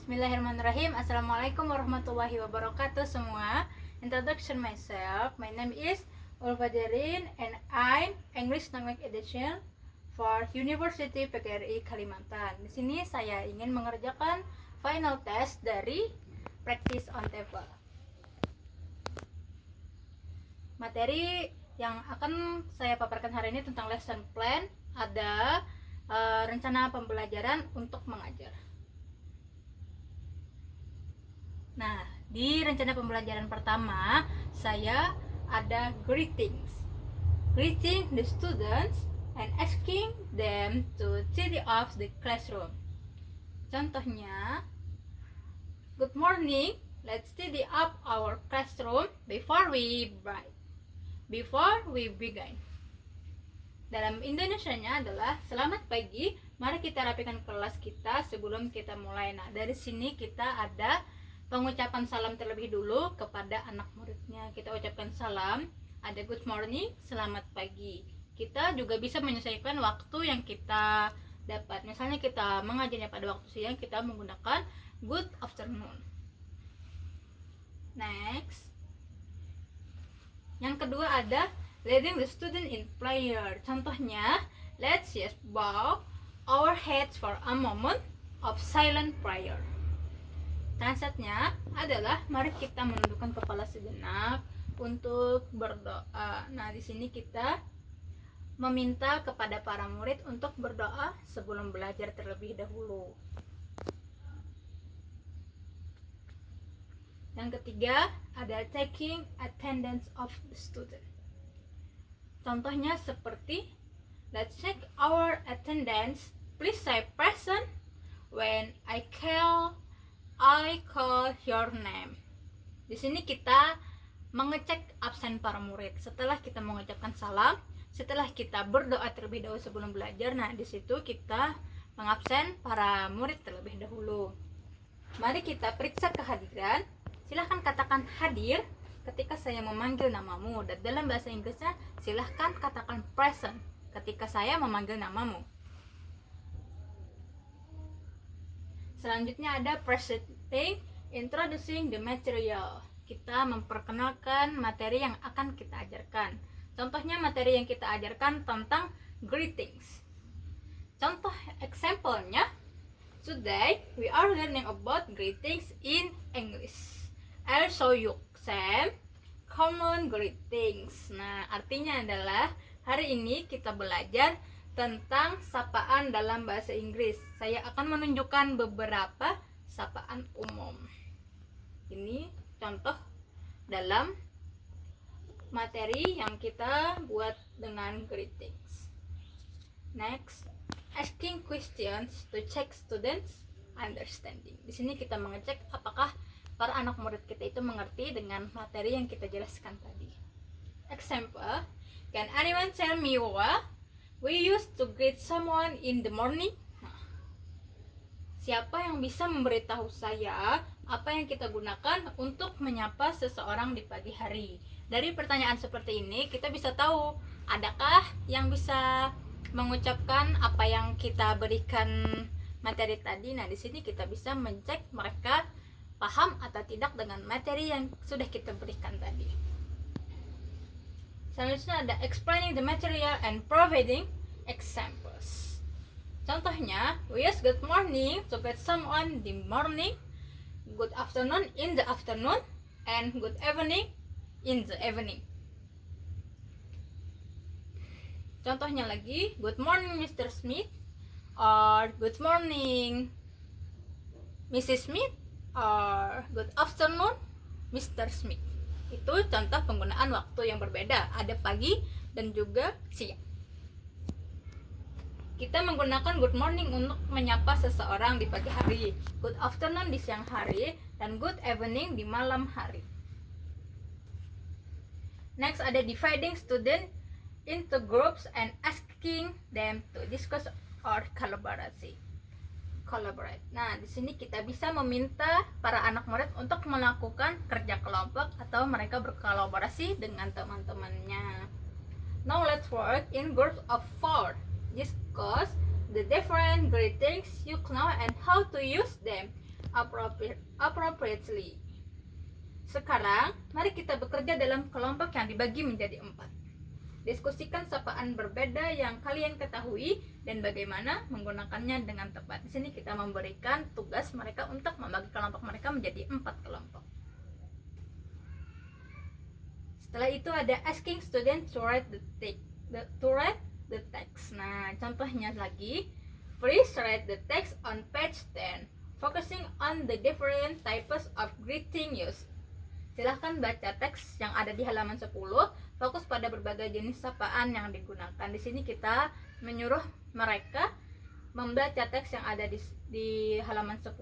Bismillahirrahmanirrahim. Assalamualaikum warahmatullahi wabarakatuh semua. Introduction myself. My name is Ulfadirin and I'm English Language Edition for University PGRI Kalimantan. Di sini saya ingin mengerjakan final test dari practice on table. Materi yang akan saya paparkan hari ini tentang lesson plan, ada rencana pembelajaran untuk mengajar. Nah, di rencana pembelajaran pertama, saya ada greetings. Greeting the students and asking them to tidy up the classroom. Contohnya, good morning, let's tidy up our classroom before we begin. Dalam Indonesianya adalah selamat pagi, mari kita rapikan kelas kita sebelum kita mulai. Nah, dari sini kita ada pengucapan salam terlebih dulu kepada anak muridnya. Kita ucapkan salam, ada good morning, selamat pagi. Kita juga bisa menyesuaikan waktu yang kita dapat. Misalnya kita mengajarnya pada waktu siang, kita menggunakan good afternoon. Next, yang kedua ada leading the student in prayer. Contohnya, let's just bow our heads for a moment of silent prayer. Translate-nya adalah mari kita menundukkan kepala sejenak untuk berdoa. Nah, di sini kita meminta kepada para murid untuk berdoa sebelum belajar terlebih dahulu. Yang ketiga ada taking attendance of the student. Contohnya seperti let's check our attendance. Please say present when I call your name. Di sini kita mengecek absen para murid. Setelah kita mengucapkan salam, setelah kita berdoa terlebih dahulu sebelum belajar, nah di situ kita mengabsen para murid terlebih dahulu. Mari kita periksa kehadiran. Silahkan katakan hadir ketika saya memanggil namamu, dan dalam bahasa Inggrisnya silahkan katakan present ketika saya memanggil namamu. Selanjutnya ada presenting, introducing the material. Kita memperkenalkan materi yang akan kita ajarkan. Contohnya materi yang kita ajarkan tentang greetings. Contoh example-nya, today we are learning about greetings in English. I'll show you some common greetings. Nah, artinya adalah hari ini kita belajar tentang sapaan dalam bahasa Inggris. Saya akan menunjukkan beberapa sapaan umum. Ini contoh dalam materi yang kita buat dengan greetings. Next, asking questions to check students understanding. Di sini kita mengecek apakah para anak murid kita itu mengerti dengan materi yang kita jelaskan tadi. Example, can anyone tell me what we used to greet someone in the morning? Siapa yang bisa memberitahu saya apa yang kita gunakan untuk menyapa seseorang di pagi hari? Dari pertanyaan seperti ini kita bisa tahu adakah yang bisa mengucapkan apa yang kita berikan materi tadi. Nah, di sini kita bisa mencek mereka paham atau tidak dengan materi yang sudah kita berikan tadi. Selanjutnya ada explaining the material and providing examples. Contohnya, we use good morning to greet someone in the morning, good afternoon in the afternoon, and good evening in the evening. Contohnya lagi, good morning Mr. Smith, or good morning Mrs. Smith, or good afternoon Mr. Smith. Itu contoh penggunaan waktu yang berbeda, ada pagi dan juga siang. Kita menggunakan good morning untuk menyapa seseorang di pagi hari, good afternoon di siang hari, dan good evening di malam hari. Next ada dividing student into groups and asking them to discuss or collaborate. Nah, di sini kita bisa meminta para anak murid untuk melakukan kerja kelompok atau mereka berkolaborasi dengan teman-temannya. Now let's work in groups of 4. Discuss the different greetings you know and how to use them. appropriately. Sekarang, mari kita bekerja dalam kelompok yang dibagi menjadi 4. Diskusikan sapaan berbeda yang kalian ketahui dan bagaimana menggunakannya dengan tepat. Di sini kita memberikan tugas mereka untuk membagi kelompok mereka menjadi 4 kelompok. Setelah itu ada asking students to write the text. Nah, contohnya lagi, please write the text on page 10, focusing on the different types of greeting used. Silahkan baca teks yang ada di halaman 10, fokus pada berbagai jenis sapaan yang digunakan. Di sini kita menyuruh mereka membaca teks yang ada di halaman 10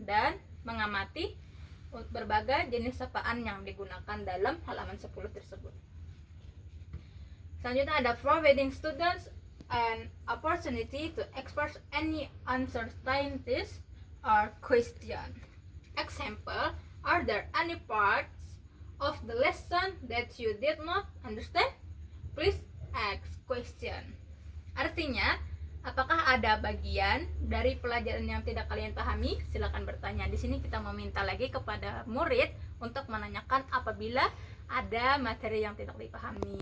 dan mengamati berbagai jenis sapaan yang digunakan dalam halaman 10 tersebut. Selanjutnya ada providing students an opportunity to express any uncertainties or question. Example, are there any parts of the lesson that you did not understand? Please ask question. Artinya, apakah ada bagian dari pelajaran yang tidak kalian pahami? Silakan bertanya. Di sini kita meminta lagi kepada murid untuk menanyakan apabila ada materi yang tidak dipahami.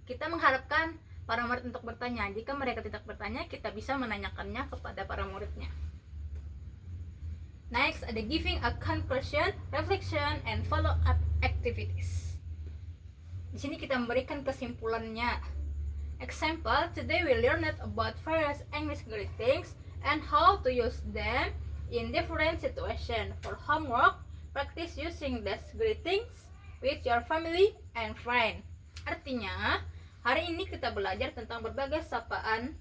Kita mengharapkan para murid untuk bertanya. Jika mereka tidak bertanya, kita bisa menanyakannya kepada para muridnya. Next, ada giving a conclusion, reflection, and follow-up activities. Di sini kita memberikan kesimpulannya. Example, today we learned about various English greetings and how to use them in different situations. For homework, practice using these greetings with your family and friends. Artinya, hari ini kita belajar tentang berbagai sapaan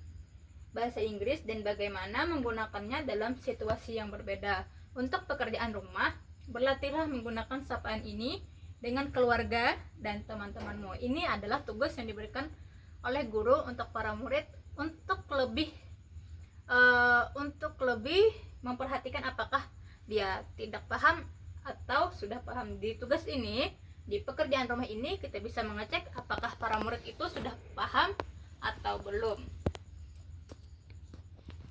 bahasa Inggris dan bagaimana menggunakannya dalam situasi yang berbeda. Untuk pekerjaan rumah, berlatihlah menggunakan sapaan ini dengan keluarga dan teman-temanmu. Ini adalah tugas yang diberikan oleh guru untuk para murid untuk lebih memperhatikan apakah dia tidak paham atau sudah paham. Di tugas ini, di pekerjaan rumah ini, kita bisa mengecek apakah para murid itu sudah paham atau belum.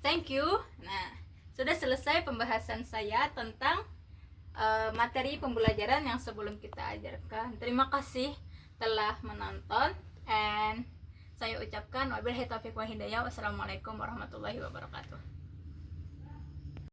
Thank you. Nah, sudah selesai pembahasan saya tentang materi pembelajaran yang sebelum kita ajarkan. Terima kasih telah menonton, and saya ucapkan wabillahi taufiq wal hidayah. Wassalamualaikum warahmatullahi wabarakatuh.